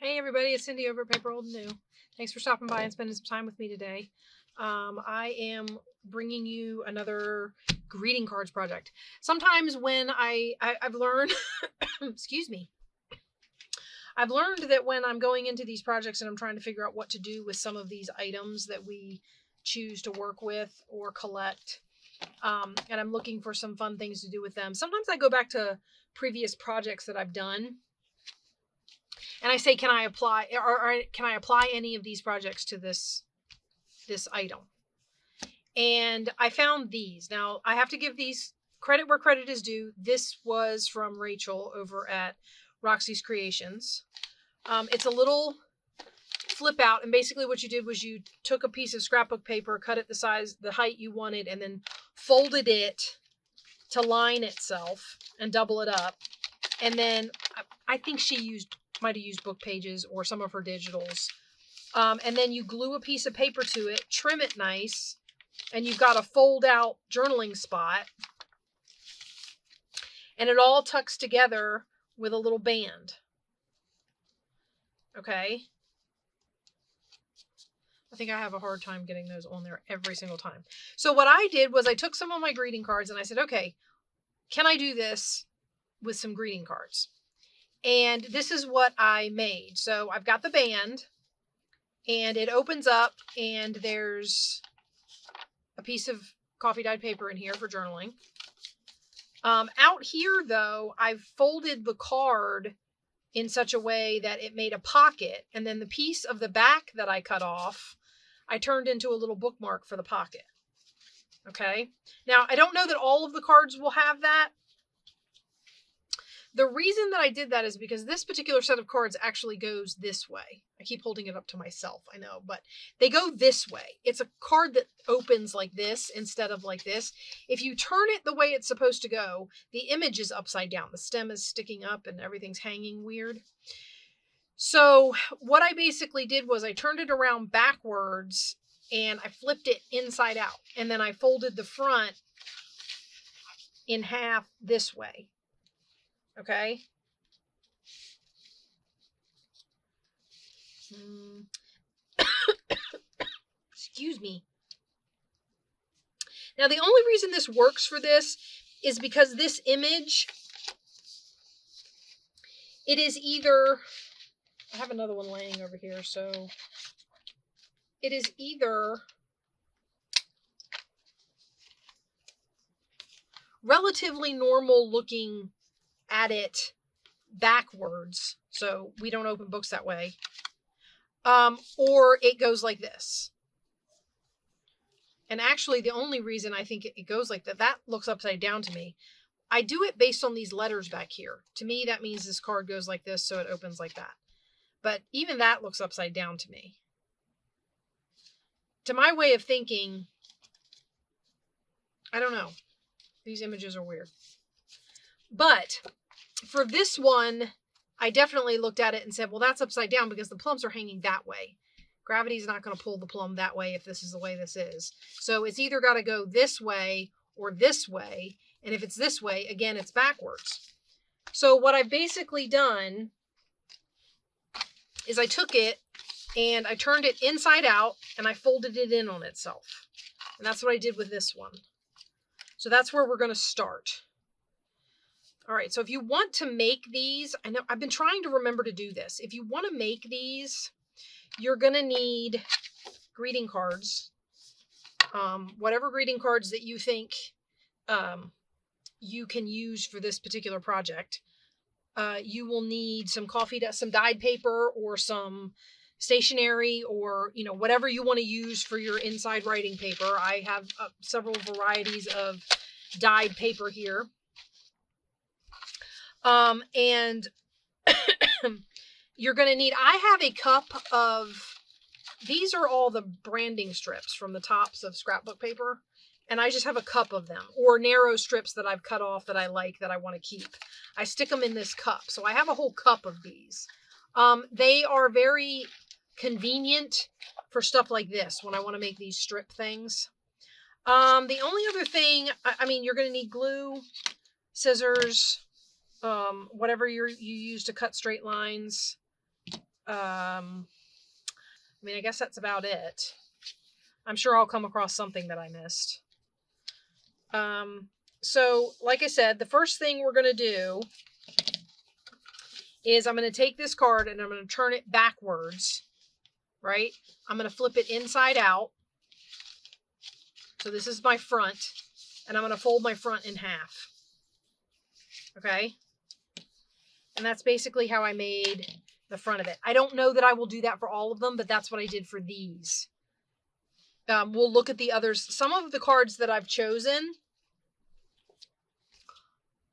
Hey everybody, it's Cindy over at paper.old.new. Thanks for stopping by and spending some time with me today. I am bringing you another greeting cards project. Sometimes when I've learned, excuse me, I've learned that when I'm going into these projects and I'm trying to figure out what to do with some of these items that we choose to work with or collect, and I'm looking for some fun things to do with them. Sometimes I go back to previous projects that I've done and I say, can I apply, or can I apply any of these projects to this item? And I found these. Now, I have to give these credit where credit is due. This was from Rachel over at Roxy's Creations. It's a little flip out, and basically what you did was you took a piece of scrapbook paper, cut it the size, the height you wanted, and then folded it to line itself and double it up. And then I think she might have used book pages or some of her digitals. And then you glue a piece of paper to it, trim it nice, and you've got a fold out journaling spot. And it all tucks together with a little band. Okay. I think I have a hard time getting those on there every single time. So what I did was I took some of my greeting cards and I said, okay, can I do this with some greeting cards? And this is what I made. So I've got the band and it opens up and there's a piece of coffee dyed paper in here for journaling. Out here though, I've folded the card in such a way that it made a pocket. And then the piece of the back that I cut off, I turned into a little bookmark for the pocket. Okay. Now I don't know that all of the cards will have that. The reason that I did that is because this particular set of cards actually goes this way. I keep holding it up to myself, I know, but they go this way. It's a card that opens like this instead of like this. If you turn it the way it's supposed to go, the image is upside down. The stem is sticking up and everything's hanging weird. So what I basically did was I turned it around backwards and I flipped it inside out. And then I folded the front in half this way. Okay. Excuse me. Now, the only reason this works for this is because this image, it is either, I have another one laying over here, so it is either relatively normal looking at it backwards, so we don't open books that way, or it goes like this. And actually, the only reason I think it goes like that, that looks upside down to me. I do it based on these letters back here. To me, that means this card goes like this, so it opens like that. But even that looks upside down to me. To my way of thinking, I don't know. These images are weird. But for this one, I definitely looked at it and said, well, that's upside down because the plums are hanging that way. Gravity is not going to pull the plum that way if this is the way this is. So it's either got to go this way or this way. And if it's this way, again, it's backwards. So what I've basically done is I took it and I turned it inside out and I folded it in on itself. And that's what I did with this one. So that's where we're going to start. All right, so if you want to make these, I know I've been trying to remember to do this. If you want to make these, you're going to need greeting cards. Whatever greeting cards that you think you can use for this particular project. You will need some some dyed paper or some stationery or, you know, whatever you want to use for your inside writing paper. I have several varieties of dyed paper here. And you're going to need, I have a cup of, these are all the branding strips from the tops of scrapbook paper. And I just have a cup of them, or narrow strips that I've cut off that I like, that I want to keep. I stick them in this cup. So I have a whole cup of these. They are very convenient for stuff like this when I want to make these strip things. The only other thing, I mean, you're going to need glue, scissors, whatever you use to cut straight lines. I mean, I guess that's about it. I'm sure I'll come across something that I missed. So like I said, the first thing we're going to do is I'm going to take this card and I'm going to turn it backwards, right? I'm going to flip it inside out. So this is my front, and I'm going to fold my front in half. Okay? And that's basically how I made the front of it. I don't know that I will do that for all of them, but that's what I did for these. We'll look at the others. Some of the cards that I've chosen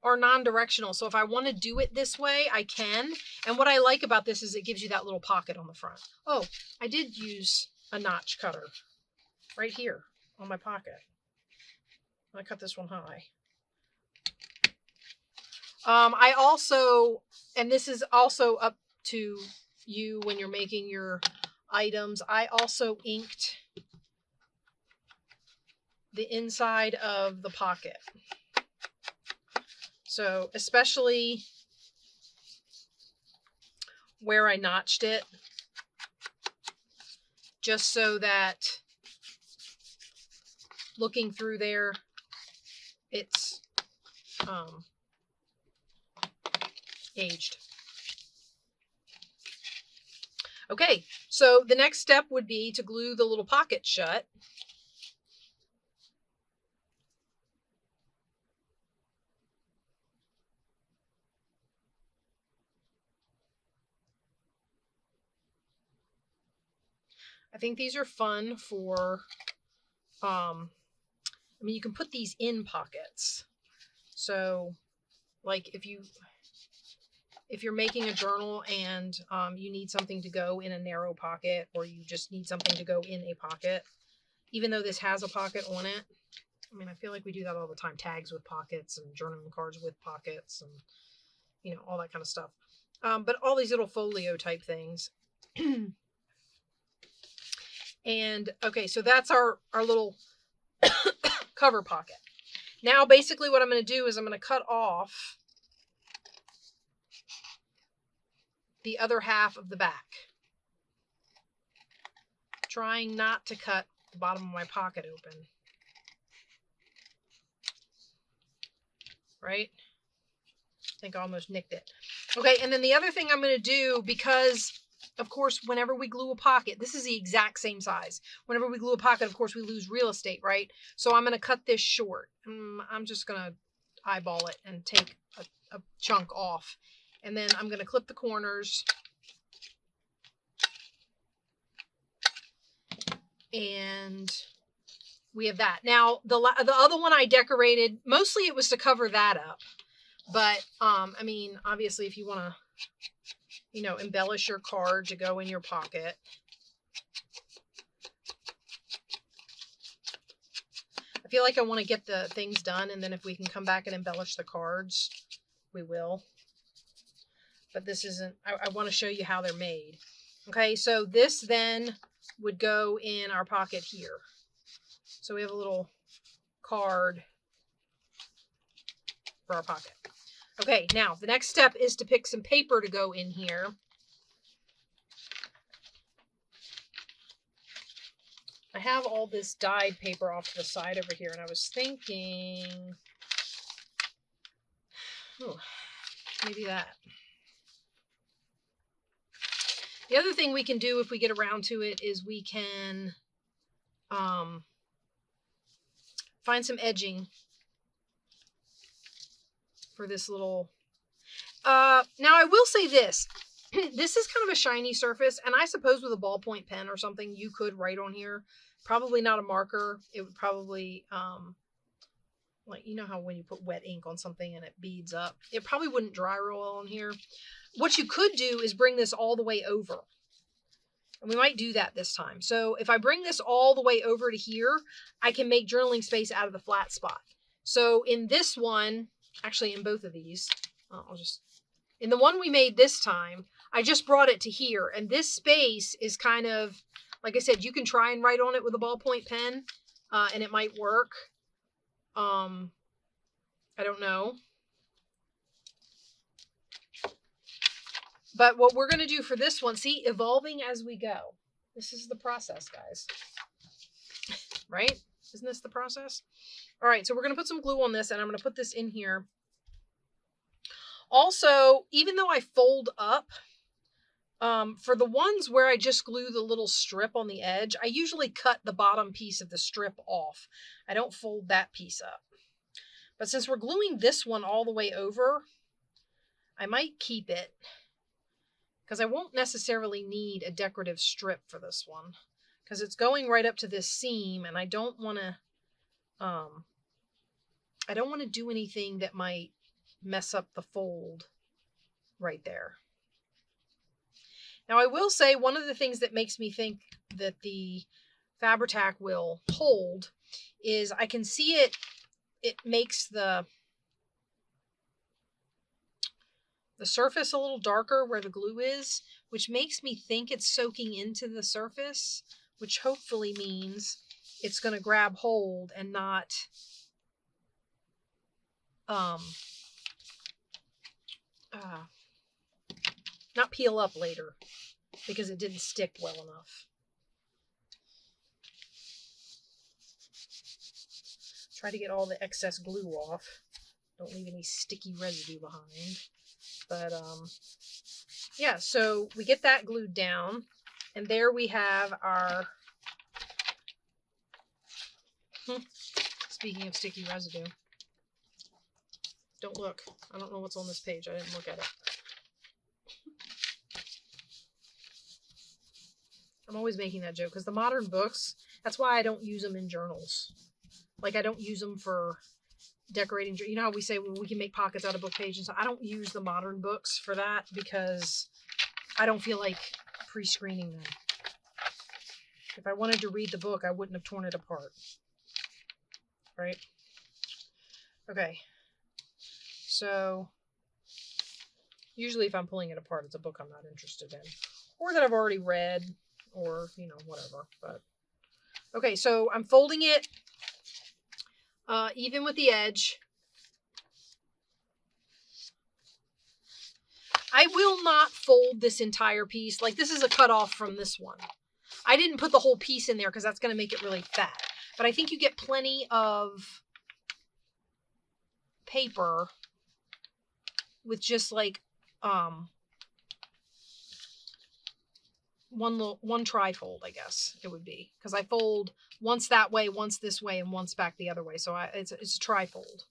are non-directional. So if I want to do it this way, I can. And what I like about this is it gives you that little pocket on the front. Oh, I did use a notch cutter right here on my pocket. I cut this one high. I also, and this is also up to you when you're making your items, I also inked the inside of the pocket. So especially where I notched it, just so that looking through there, it's aged. Okay, so the next step would be to glue the little pocket shut. I think these are fun for, I mean, you can put these in pockets. So like if you're making a journal and you need something to go in a narrow pocket, or you just need something to go in a pocket, even though this has a pocket on it. I mean, I feel like we do that all the time. Tags with pockets and journaling cards with pockets and, you know, all that kind of stuff. But all these little folio type things. And okay, so that's our little cover pocket. Now, basically what I'm going to do is I'm going to cut off the other half of the back, trying not to cut the bottom of my pocket open. Right? I think I almost nicked it. Okay, and then the other thing I'm going to do, because of course, whenever we glue a pocket, this is the exact same size. Whenever we glue a pocket, of course, we lose real estate, right? So I'm going to cut this short. I'm just going to eyeball it and take a chunk off. And then I'm going to clip the corners. And we have that. Now, the other one I decorated, mostly it was to cover that up. But, I mean, obviously, if you want to, you know, embellish your card to go in your pocket. I feel like I want to get the things done, and then if we can come back and embellish the cards, we will. But this isn't, I want to show you how they're made. Okay, so this then would go in our pocket here. So we have a little card for our pocket. Okay, now the next step is to pick some paper to go in here. I have all this dyed paper off to the side over here, and I was thinking, maybe that. The other thing we can do if we get around to it is we can find some edging for this little. Now I will say this. This is kind of a shiny surface, and I suppose with a ballpoint pen or something, you could write on here. Probably not a marker. It would probably, like, you know how when you put wet ink on something and it beads up, it probably wouldn't dry real well on here. What you could do is bring this all the way over. And we might do that this time. So if I bring this all the way over to here, I can make journaling space out of the flat spot. So in this one, actually in both of these, in the one we made this time, I just brought it to here. And this space is kind of, like I said, you can try and write on it with a ballpoint pen, and it might work. I don't know. But what we're going to do for this one, see, evolving as we go. This is the process, guys. Right? Isn't this the process? All right, so we're going to put some glue on this, and I'm going to put this in here. Also, even though I fold up, for the ones where I just glue the little strip on the edge, I usually cut the bottom piece of the strip off. I don't fold that piece up. But since we're gluing this one all the way over, I might keep it because I won't necessarily need a decorative strip for this one because it's going right up to this seam, and I don't want to do anything that might mess up the fold right there. Now, I will say one of the things that makes me think that the Fabri-Tac will hold is I can see it makes the surface a little darker where the glue is, which makes me think it's soaking into the surface, which hopefully means it's going to grab hold and not peel up later because it didn't stick well enough. Try to get all the excess glue off. Don't leave any sticky residue behind. But yeah, so we get that glued down, and there we have our, speaking of sticky residue, don't look. I don't know what's on this page. I didn't look at it. I'm always making that joke because the modern books, that's why I don't use them in journals. Like, I don't use them for decorating. You know how we say, well, we can make pockets out of book pages. So I don't use the modern books for that because I don't feel like pre-screening them. If I wanted to read the book, I wouldn't have torn it apart. Right? Okay. So usually if I'm pulling it apart, it's a book I'm not interested in, or that I've already read, or, you know, whatever. But okay, so I'm folding it even with the edge. I will not fold this entire piece. Like, this is a cutoff from this one. I didn't put the whole piece in there because that's going to make it really fat. But I think you get plenty of paper with just like one trifold, I guess it would be, because I fold once that way, once this way, and once back the other way. So it's a trifold.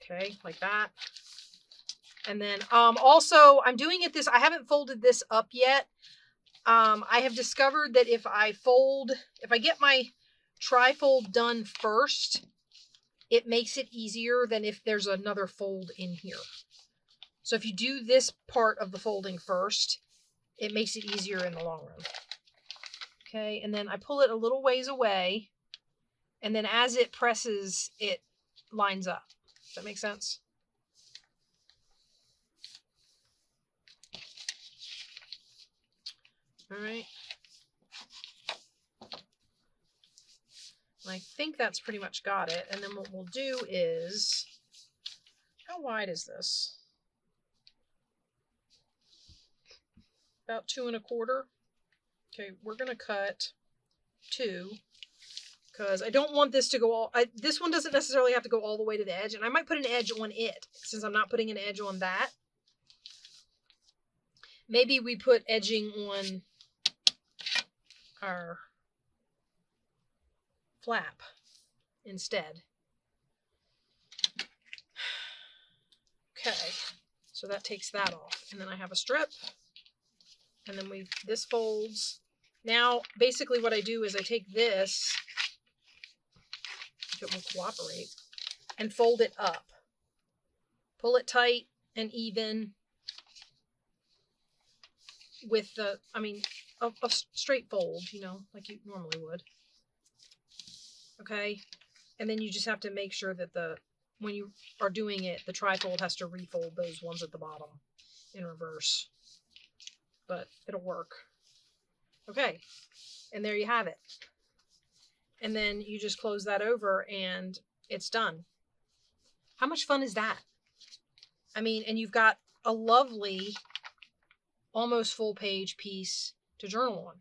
Okay, like that. And then also I'm doing it I haven't folded this up yet. I have discovered that if I get my trifold done first, it makes it easier than if there's another fold in here. So if you do this part of the folding first, it makes it easier in the long run. Okay, and then I pull it a little ways away, and then as it presses, it lines up. Does that make sense? All right. I think that's pretty much got it. And then what we'll do is, how wide is this? About 2 1/4. Okay, we're going to cut 2 because I don't want this to go all, this one doesn't necessarily have to go all the way to the edge, and I might put an edge on it since I'm not putting an edge on that. Maybe we put edging on our flap instead. Okay, so that takes that off, and then I have a strip, and then this folds. Now, basically what I do is I take this, if it will cooperate, and fold it up. Pull it tight and even with a straight fold, you know, like you normally would. Okay, and then you just have to make sure that when you are doing it, the trifold has to refold those ones at the bottom in reverse. But it'll work. Okay, and there you have it. And then you just close that over and it's done. How much fun is that? I mean, and you've got a lovely, almost full page piece to journal on.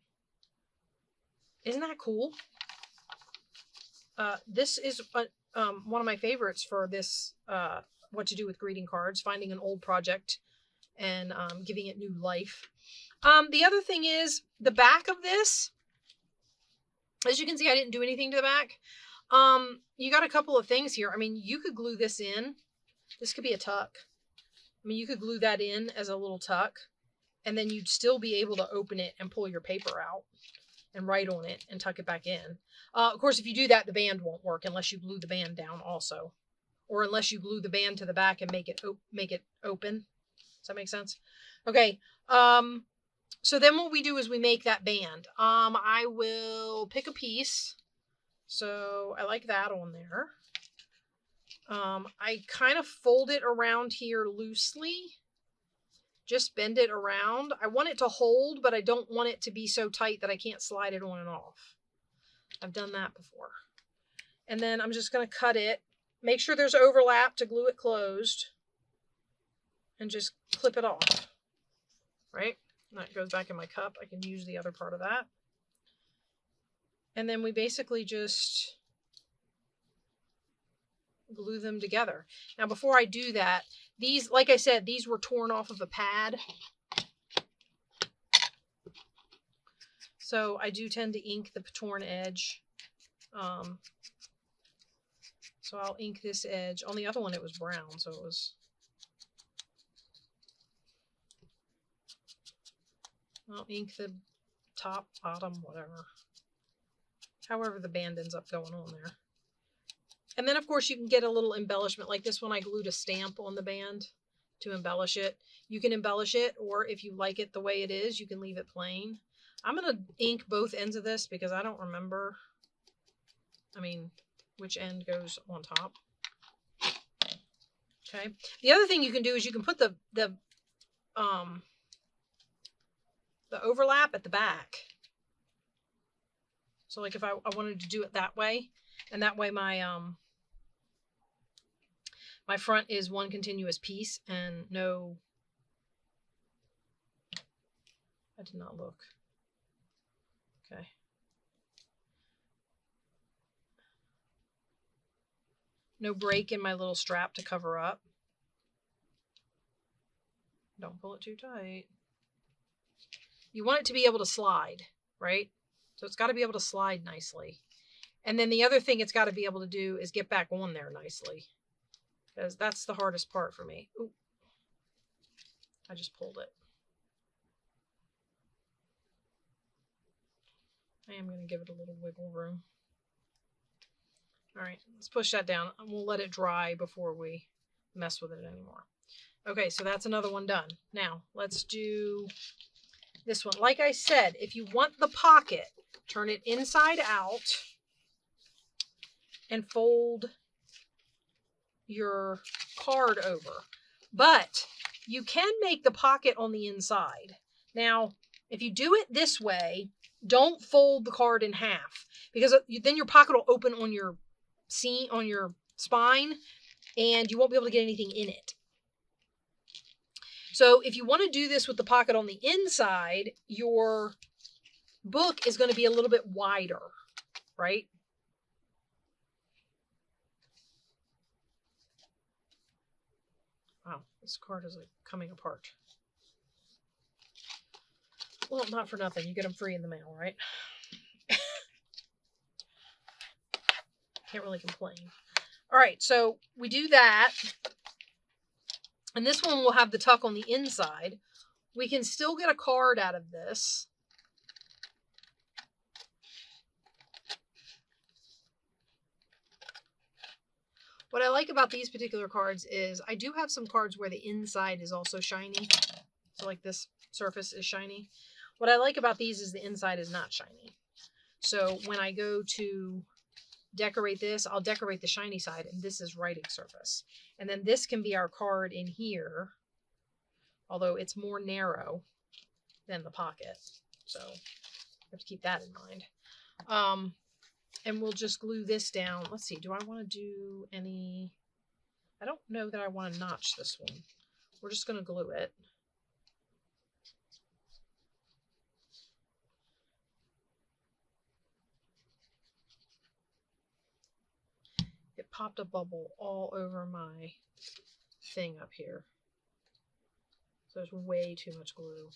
Isn't that cool? This is one of my favorites for this, what to do with greeting cards, finding an old project and giving it new life. The other thing is the back of this, as you can see, I didn't do anything to the back. You got a couple of things here. I mean, you could glue this in. This could be a tuck. I mean, you could glue that in as a little tuck, and then you'd still be able to open it and pull your paper out and write on it and tuck it back in. Of course, if you do that, the band won't work unless you glue the band down also, or unless you glue the band to the back and make it open. Does that make sense? Okay. So then what we do is we make that band. I will pick a piece. So I like that on there. I kind of fold it around here loosely. Just bend it around. I want it to hold, but I don't want it to be so tight that I can't slide it on and off. I've done that before. And then I'm just going to cut it. Make sure there's overlap to glue it closed. And just clip it off. Right? And that goes back in my cup. I can use the other part of that. And then we basically just glue them together. Now, before I do that, these, like I said, these were torn off of a pad. So I do tend to ink the torn edge. So I'll ink this edge. On the other one, it was brown, so it was... I'll ink the top, bottom, whatever. However the band ends up going on there. And then, of course, you can get a little embellishment. Like this one, I glued a stamp on the band to embellish it. You can embellish it, or if you like it the way it is, you can leave it plain. I'm going to ink both ends of this because I don't remember, which end goes on top. Okay. The other thing you can do is you can put the overlap at the back. So like if I wanted to do it that way, and that way my my front is one continuous piece and no, I did not look. Okay. No break in my little strap to cover up. Don't pull it too tight. You want it to be able to slide, right? So it's got to be able to slide nicely. And then the other thing it's got to be able to do is get back on there nicely. Because that's the hardest part for me. Ooh. I just pulled it. I am going to give it a little wiggle room. All right, let's push that down. We'll let it dry before we mess with it anymore. Okay, so that's another one done. Now, let's do this one. Like I said, if you want the pocket, turn it inside out and fold your card over. But you can make the pocket on the inside. Now, if you do it this way, don't fold the card in half, because then your pocket will open on your spine and you won't be able to get anything in it. So if you want to do this with the pocket on the inside, your book is going to be a little bit wider, right? Wow, this card is like coming apart. Well, not for nothing. You get them free in the mail, right? Can't really complain. All right, so we do that. And this one will have the tuck on the inside. We can still get a card out of this. What I like about these particular cards is I do have some cards where the inside is also shiny. So like this surface is shiny. What I like about these is the inside is not shiny. So when I go to decorate this, I'll decorate the shiny side, and this is writing surface. And then this can be our card in here, although it's more narrow than the pocket. So you have to keep that in mind. And we'll just glue this down. Let's see, do I want to do any... I don't know that I want to notch this one. we're just going to glue it. It popped a bubble all over my thing up here. So there's way too much glue.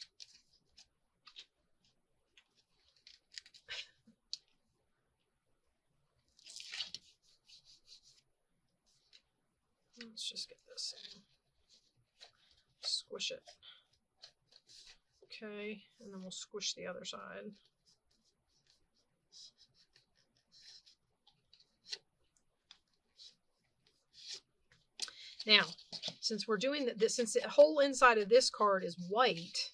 Let's just get this in. Squish it. Okay, and then we'll squish the other side. Now, since we're doing this, since the whole inside of this card is white,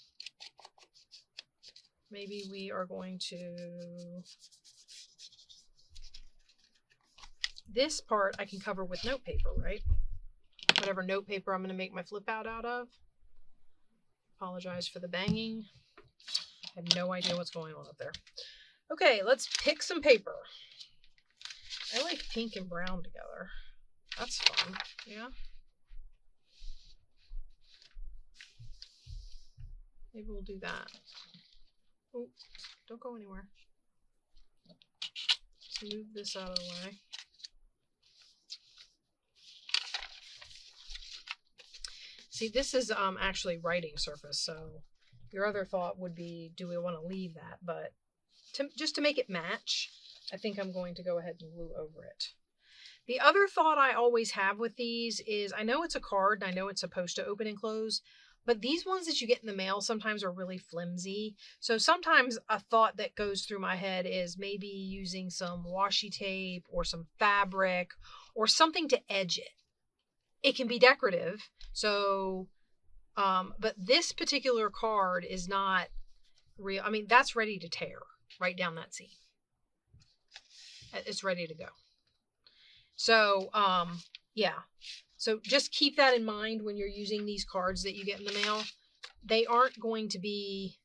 maybe we are going to, this part I can cover with note paper, right? Whatever note paper I'm going to make my flip out of. Apologize for the banging. I have no idea what's going on up there. Okay, let's pick some paper. I like pink and brown together. That's fun, yeah. Maybe we'll do that. Oh, don't go anywhere. Let's move this out of the way. See, this is actually writing surface, so your other thought would be, do we want to leave that? But just to make it match, I think I'm going to go ahead and glue over it. The other thought I always have with these is, I know it's a card and I know it's supposed to open and close, but these ones that you get in the mail sometimes are really flimsy. So sometimes a thought that goes through my head is maybe using some washi tape or some fabric or something to edge it. It can be decorative. So, but this particular card is not real. I mean, that's ready to tear right down that seam. It's ready to go. So, yeah. So just keep that in mind when you're using these cards that you get in the mail. They aren't going to be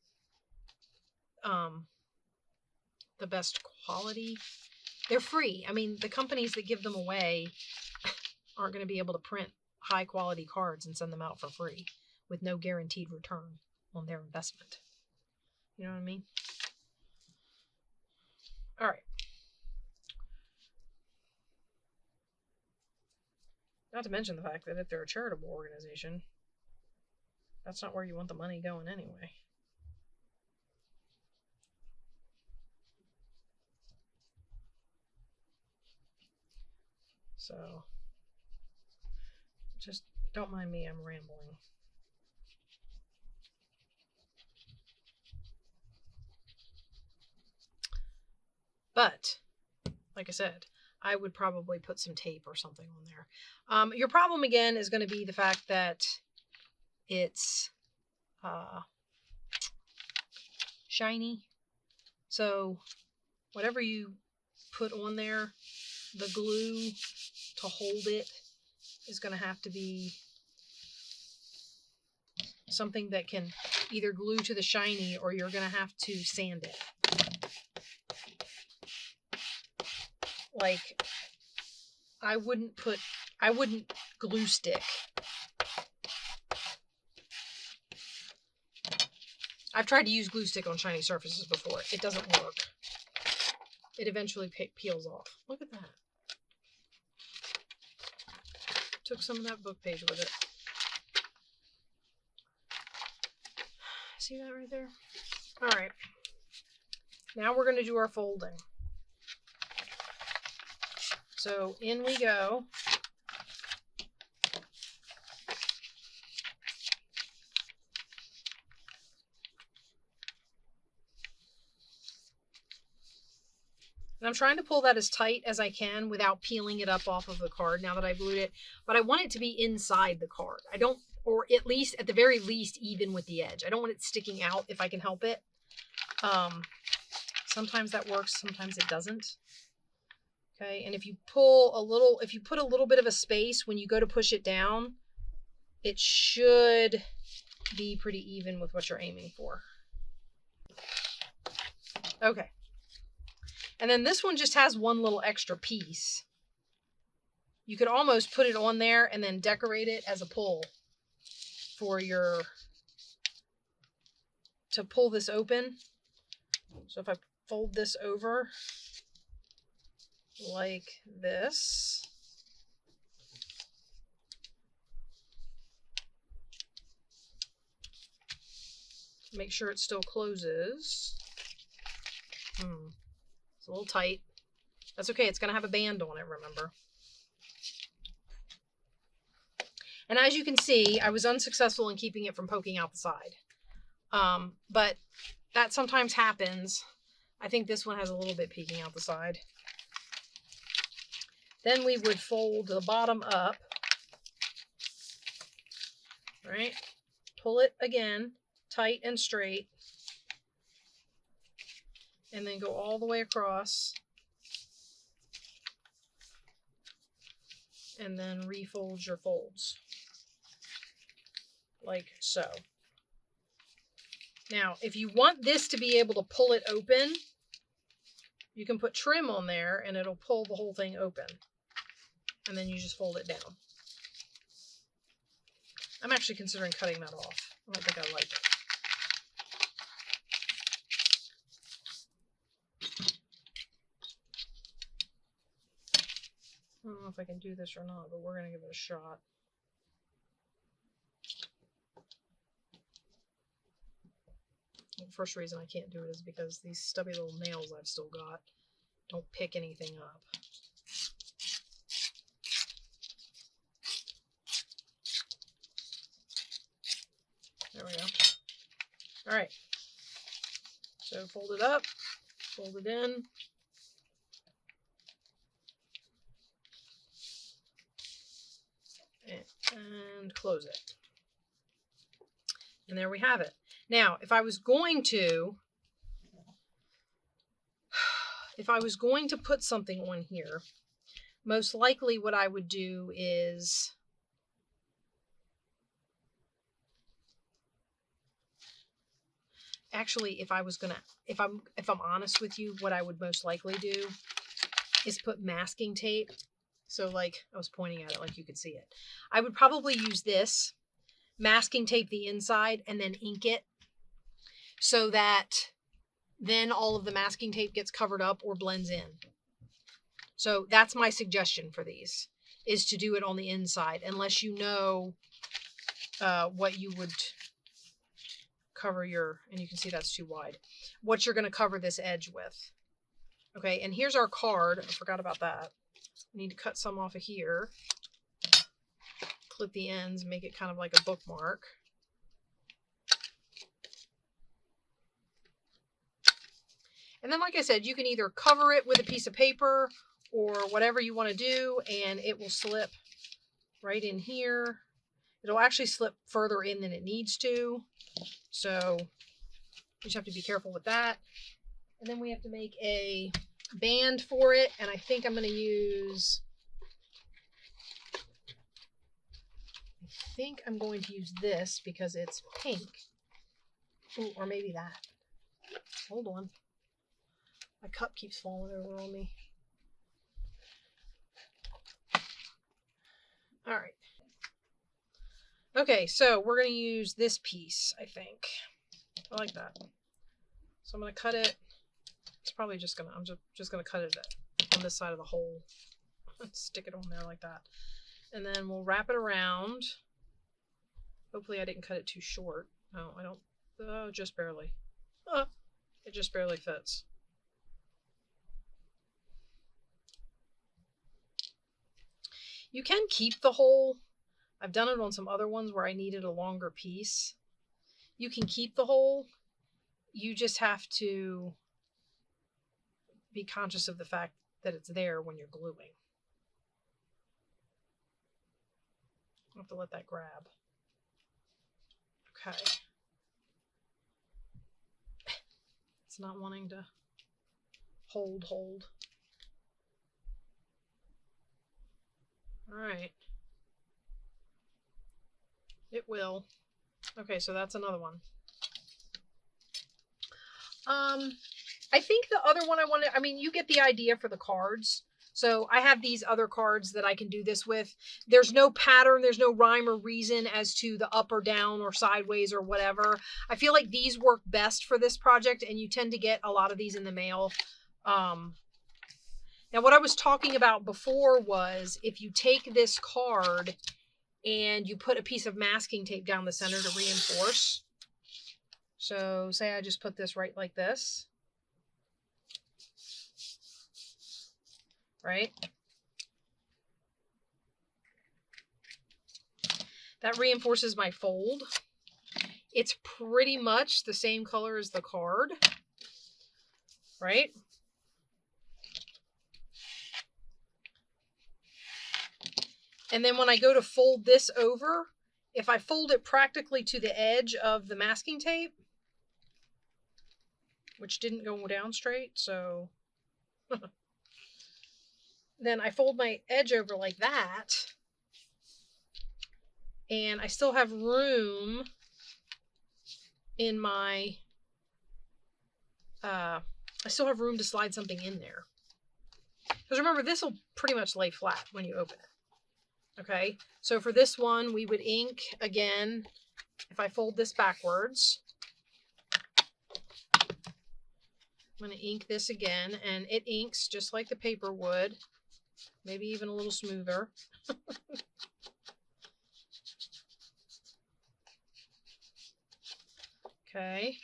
the best quality. They're free. I mean, the companies that give them away aren't going to be able to print high quality cards and send them out for free with no guaranteed return on their investment. You know what I mean? All right. Not to mention the fact that if they're a charitable organization, that's not where you want the money going anyway. So, just don't mind me, I'm rambling. But, like I said, I would probably put some tape or something on there. Your problem again is going to be the fact that it's shiny. So whatever you put on there, the glue to hold it is going to have to be something that can either glue to the shiny or you're going to have to sand it. Like, I wouldn't glue stick. I've tried to use glue stick on shiny surfaces before. It doesn't work. It eventually peels off. Look at that. Took some of that book page with it. See that right there? All right. Now we're going to do our folding. So in we go. And I'm trying to pull that as tight as I can without peeling it up off of the card now that I've glued it. But I want it to be inside the card. I don't, or at least, at the very least, even with the edge. I don't want it sticking out if I can help it. Sometimes that works, sometimes it doesn't. Okay, and if you pull a little, if you put a little bit of a space when you go to push it down, it should be pretty even with what you're aiming for. Okay. And then this one just has one little extra piece. You could almost put it on there and then decorate it as a pull. for your, to pull this open. So if I fold this over like this, make sure it still closes. It's a little tight. That's okay. It's going to have a band on it, remember. And as you can see, I was unsuccessful in keeping it from poking out the side. But that sometimes happens. I think this one has a little bit peeking out the side. Then we would fold the bottom up, right? Pull it again, tight and straight. And then go all the way across. And then refold your folds. Like so. Now, if you want this to be able to pull it open, you can put trim on there and it'll pull the whole thing open. And then you just fold it down. I'm actually considering cutting that off. I don't think I like it. I don't know if I can do this or not, but we're going to give it a shot. The first reason I can't do it is because these stubby little nails I've still got don't pick anything up. There we go. All right. So fold it up, fold it in. And close it. And there we have it. Now, if I was going to put something on here, most likely what I would do is actually, if I'm honest with you, what I would most likely do is put masking tape. So like I was pointing at it like you could see it. I would probably use this, masking tape the inside and then ink it so that then all of the masking tape gets covered up or blends in. So that's my suggestion for these, is to do it on the inside, unless you know what you would cover your, and you can see that's too wide, what you're going to cover this edge with. Okay, and here's our card. I forgot about that. I need to cut some off of here, clip the ends, make it kind of like a bookmark. And then, like I said, you can either cover it with a piece of paper or whatever you want to do, and it will slip right in here. It'll actually slip further in than it needs to. So you just have to be careful with that. And then we have to make a band for it, and I think I'm going to use, this because it's pink. Ooh, or maybe that. Hold on. My cup keeps falling over on me. All right. Okay, so we're going to use this piece, I think. I like that. So I'm going to cut it. It's probably just going to, I'm just going to cut it on this side of the hole. Stick it on there like that. And then we'll wrap it around. Hopefully I didn't cut it too short. No, I don't. Oh, just barely. Oh, it just barely fits. You can keep the hole. I've done it on some other ones where I needed a longer piece. You can keep the hole. You just have to be conscious of the fact that it's there when you're gluing. I'll have to let that grab. Okay. It's not wanting to hold. All right. It will. Okay, so that's another one. I think the other one I wanted, I mean, you get the idea for the cards. So I have these other cards that I can do this with. There's no pattern, there's no rhyme or reason as to the up or down or sideways or whatever. I feel like these work best for this project, and you tend to get a lot of these in the mail. Now what I was talking about before was if you take this card and you put a piece of masking tape down the center to reinforce. So say I just put this right like this. Right? That reinforces my fold. It's pretty much the same color as the card, right? And then when I go to fold this over, if I fold it practically to the edge of the masking tape, which didn't go down straight, so then I fold my edge over like that, and I still have room in my, I still have room to slide something in there. Because remember, this will pretty much lay flat when you open it. Okay, so for this one, we would ink again. If I fold this backwards, I'm going to ink this again, and it inks just like the paper would, maybe even a little smoother. Okay,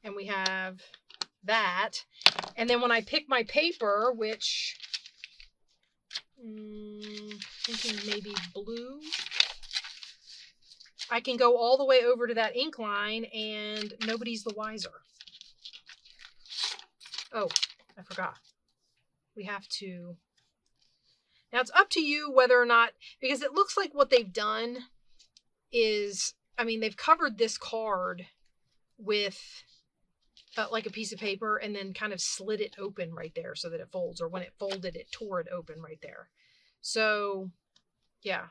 and we have that. And then when I pick my paper, which thinking maybe blue, I can go all the way over to that ink line and nobody's the wiser. Oh, I forgot. We have to... Now it's up to you whether or not, because it looks like what they've done is, I mean, they've covered this card with like a piece of paper and then kind of slid it open right there so that it folds, or when it folded, it tore it open right there. So yeah,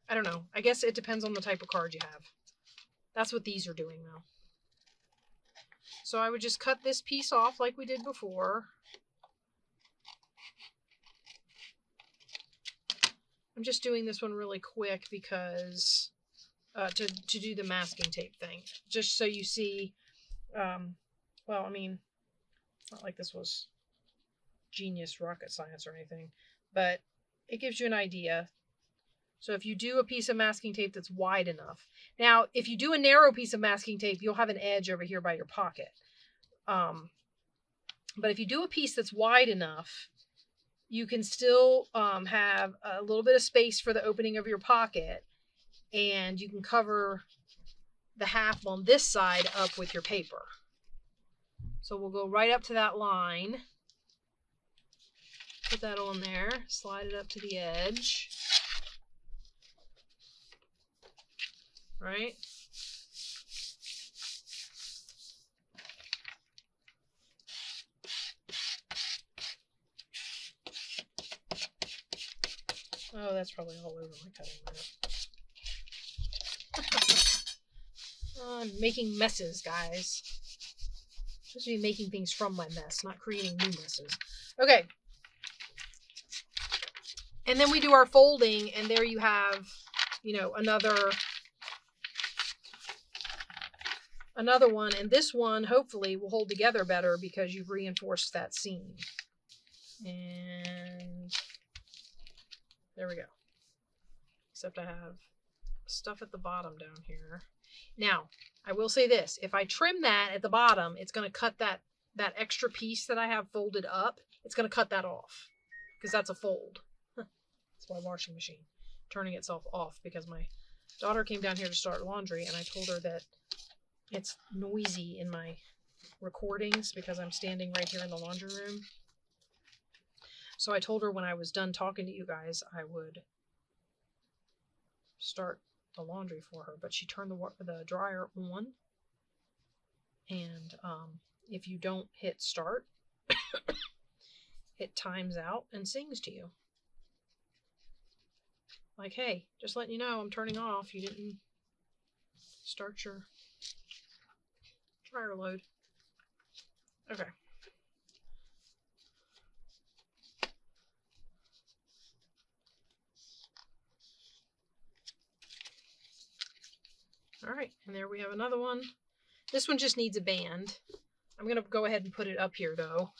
I don't know. I guess it depends on the type of card you have. That's what these are doing though. So I would just cut this piece off like we did before. I'm just doing this one really quick because to do the masking tape thing, just so you see. Well, I mean, it's not like this was genius rocket science or anything, but it gives you an idea. So if you do a piece of masking tape that's wide enough. Now, if you do a narrow piece of masking tape, you'll have an edge over here by your pocket. But if you do a piece that's wide enough, you can still have a little bit of space for the opening of your pocket, and you can cover the half on this side up with your paper. So we'll go right up to that line, put that on there, slide it up to the edge, right? Oh, that's probably all over my cutting mat. I'm making messes, guys. I'm supposed to be making things from my mess, not creating new messes. Okay. And then we do our folding, and there you have, you know, another one. And this one, hopefully, will hold together better because you've reinforced that seam. And there we go. Except I have stuff at the bottom down here. Now, I will say this. If I trim that at the bottom, it's going to cut that extra piece that I have folded up. It's going to cut that off because that's a fold. It's my washing machine turning itself off because my daughter came down here to start laundry, and I told her that it's noisy in my recordings because I'm standing right here in the laundry room. So I told her when I was done talking to you guys, I would start the laundry for her, but she turned the dryer on, and if you don't hit start, it times out and sings to you. Like, hey, just letting you know I'm turning off. You didn't start your dryer load. Okay. All right, and there we have another one. This one just needs a band. I'm going to go ahead and put it up here, though.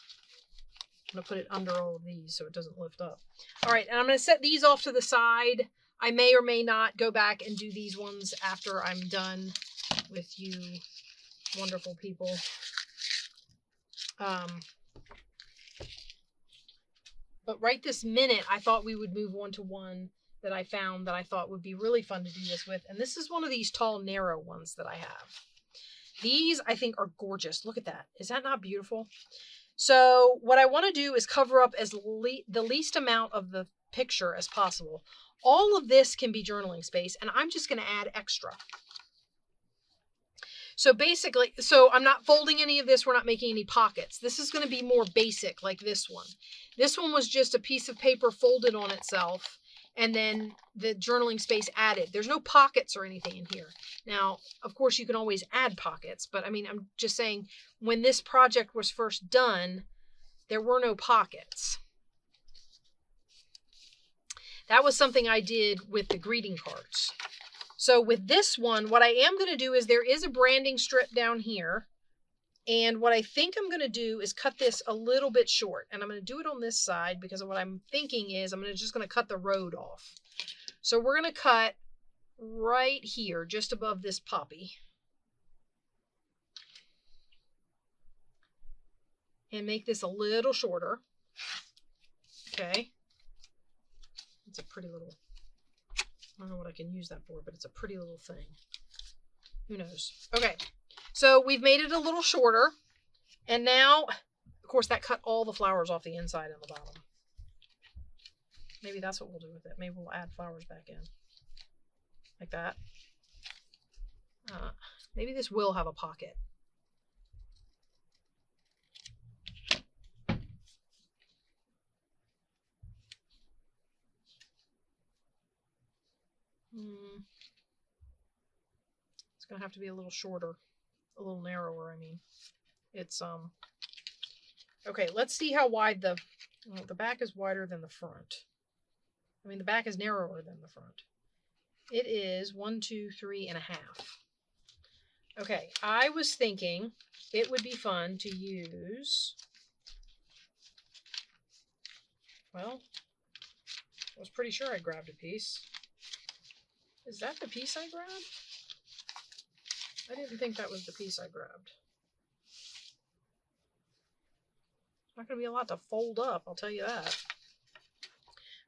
I'm going to put it under all of these so it doesn't lift up. All right, and I'm going to set these off to the side. I may or may not go back and do these ones after I'm done with you wonderful people. But right this minute, I thought we would move on to one that I found that I thought would be really fun to do this with. And this is one of these tall, narrow ones that I have. These, I think, are gorgeous. Look at that. Is that not beautiful? So what I want to do is cover up the least amount of the picture as possible. All of this can be journaling space, and I'm just going to add extra. So basically, I'm not folding any of this. We're not making any pockets. This is going to be more basic, like this one. This one was just a piece of paper folded on itself, and then the journaling space added. There's no pockets or anything in here. Now, of course, you can always add pockets, but I mean, I'm just saying, when this project was first done, there were no pockets. That was something I did with the greeting cards. So with this one, what I am going to do is there is a branding strip down here. And what I think I'm going to do is cut this a little bit short. And I'm going to do it on this side because what I'm thinking is I'm just going to cut the road off. So we're going to cut right here, just above this poppy. And make this a little shorter. Okay. It's a pretty little... I don't know what I can use that for, but it's a pretty little thing. Who knows? Okay, so we've made it a little shorter. And now, of course, that cut all the flowers off the inside and the bottom. Maybe that's what we'll do with it. Maybe we'll add flowers back in. Like that. Maybe this will have a pocket. It's going to have to be a little shorter, a little narrower, I mean. It's, okay, let's see how wide the back is wider than the front. I mean, the back is narrower than the front. It is 1, 2, 3.5. Okay, I was thinking it would be fun to use, well, I was pretty sure I grabbed a piece. Is that the piece I grabbed? I didn't think that was the piece I grabbed. It's not going to be a lot to fold up, I'll tell you that.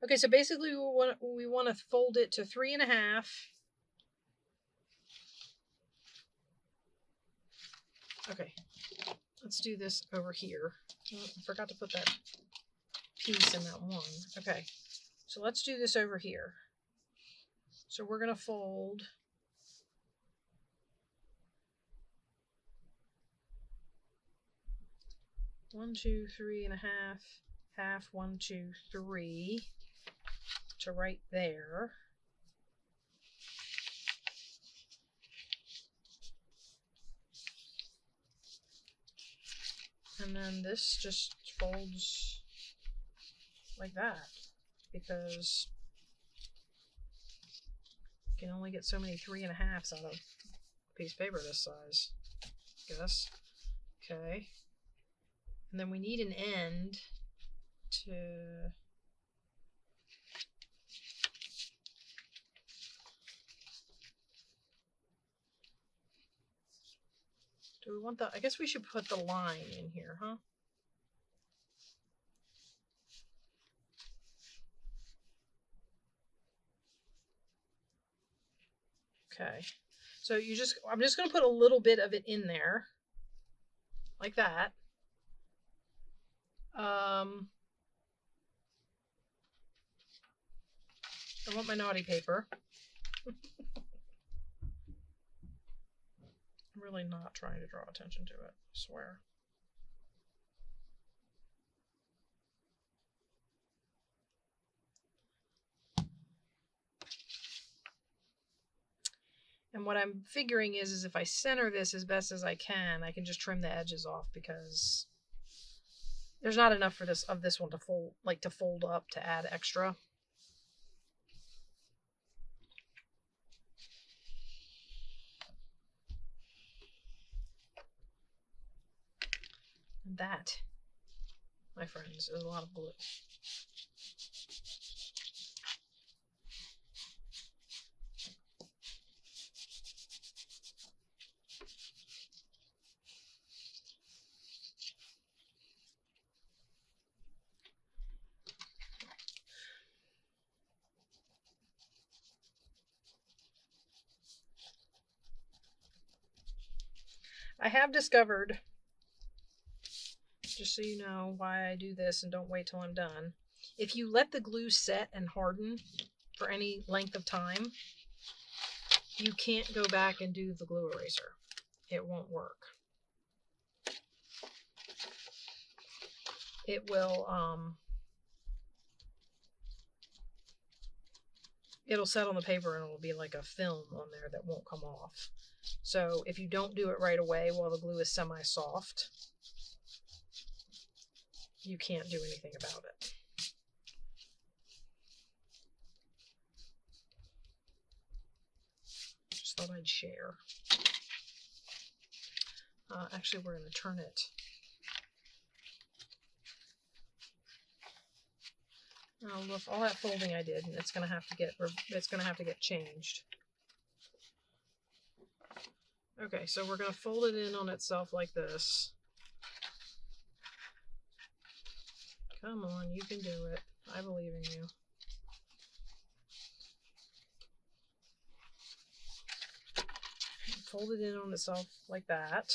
Okay, so basically we want to fold it to 3.5. Okay, let's do this over here. Oh, I forgot to put that piece in that one. Okay, so let's do this over here. So we're going to fold 1, 2, 3.5, half, 1, 2, 3 to right there. And then this just folds like that because you can only get so many 3.5s out of a piece of paper this size, I guess. Okay. And then we need an end to... Do we want the... I guess we should put the line in here, huh? Okay. So I'm just going to put a little bit of it in there. Like that. I want my naughty paper. I'm really not trying to draw attention to it, I swear. And what I'm figuring is if I center this as best as I can just trim the edges off because there's not enough for this one to fold up to add extra. That, my friends, is a lot of glue. I have discovered, just so you know why I do this and don't wait till I'm done, if you let the glue set and harden for any length of time, you can't go back and do the glue eraser. It won't work. It will, it'll set on the paper and it'll be like a film on there that won't come off. So if you don't do it right away while the glue is semi-soft, you can't do anything about it. Just thought I'd share. Actually, we're going to turn it. Oh, look, all that folding I did, and it's going to have to get changed. Okay, so we're going to fold it in on itself like this. Come on, you can do it. I believe in you. Fold it in on itself like that.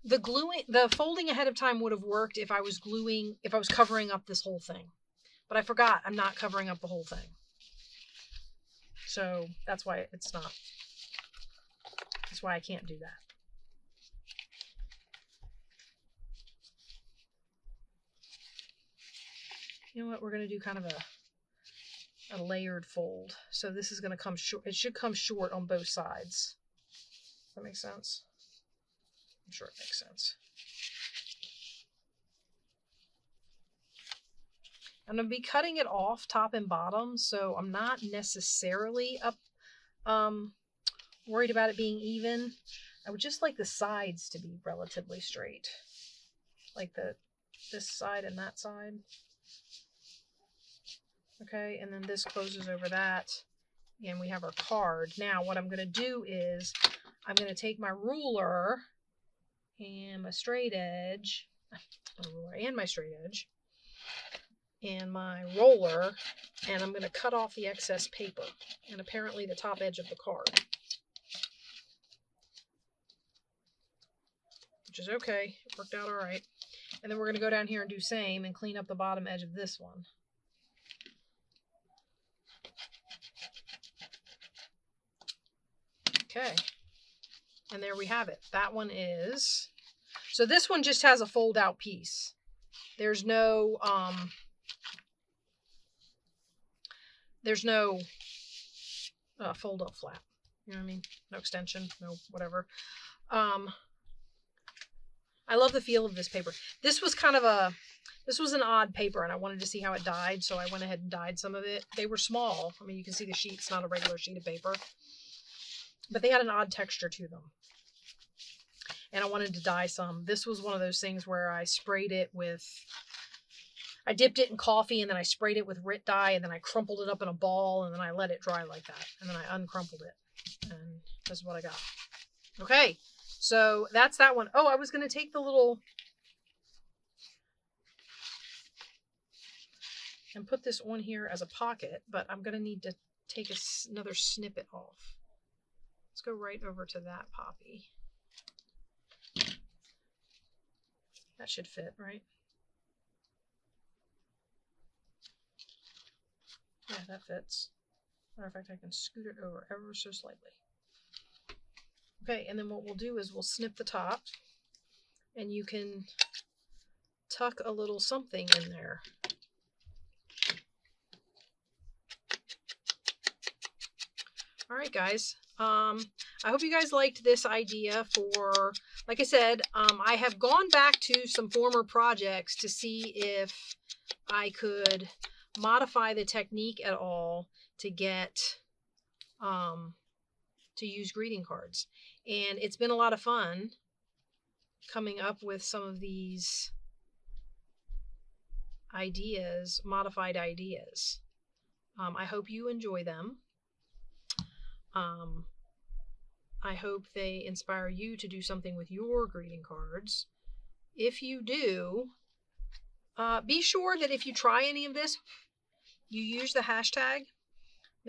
The folding ahead of time would have worked if I was covering up this whole thing. But I forgot I'm not covering up the whole thing. So that's why it's not. That's why I can't do that. You know what? We're going to do kind of a layered fold. So this is going to come short. It should come short on both sides. Does that make sense? I'm sure it makes sense. I'm going to be cutting it off top and bottom, so I'm not necessarily worried about it being even. I would just like the sides to be relatively straight. Like this side and that side. Okay, and then this closes over that. And we have our card. Now what I'm going to do is I'm going to take my ruler and my straight edge, and my roller, and I'm going to cut off the excess paper and apparently the top edge of the card, which is okay. It worked out all right. And then we're going to go down here and do same and clean up the bottom edge of this one. Okay. And there we have it. That one is, so this one just has a fold out piece. There's no fold up flap. You know what I mean? No extension, no whatever. I love the feel of this paper. This was an odd paper and I wanted to see how it dyed, so I went ahead and dyed some of it. They were small. I mean, you can see the sheet's not a regular sheet of paper, but they had an odd texture to them. And I wanted to dye some. This was one of those things where I dipped it in coffee and then I sprayed it with Rit dye and then I crumpled it up in a ball and then I let it dry like that. And then I uncrumpled it. And this is what I got. Okay, so that's that one. Oh, I was going to take the little and put this on here as a pocket, but I'm going to need to take another snippet off. Let's go right over to that poppy. That should fit, right? Yeah, that fits. Matter of fact, I can scoot it over ever so slightly. Okay, and then what we'll do is we'll snip the top, and you can tuck a little something in there. All right, guys. I hope you guys liked this idea for, like I said, I have gone back to some former projects to see if I could modify the technique at all to get to use greeting cards. And it's been a lot of fun coming up with some of these ideas, modified ideas. I hope you enjoy them. I hope they inspire you to do something with your greeting cards. If you do, be sure that if you try any of this, you use the hashtag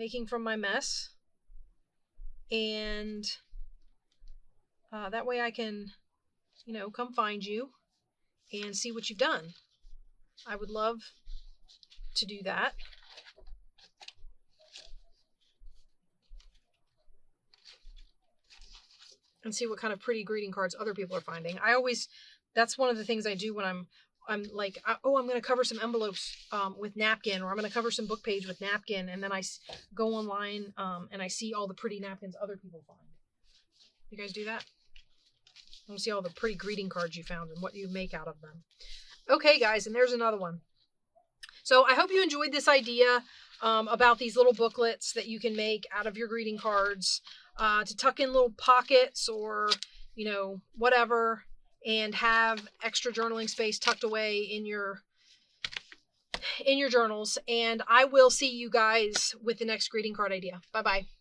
makingfrommymess, and that way I can, come find you and see what you've done. I would love to do that. And see what kind of pretty greeting cards other people are finding. That's one of the things I do when I'm like, I'm going to cover some envelopes with napkin, or I'm going to cover some book page with napkin, and then I go online and I see all the pretty napkins other people find. You guys do that? I want to see all the pretty greeting cards you found and what you make out of them. Okay, guys, and there's another one. So I hope you enjoyed this idea about these little booklets that you can make out of your greeting cards to tuck in little pockets or, whatever, and have extra journaling space tucked away in your journals. And I will see you guys with the next greeting card idea. Bye-bye.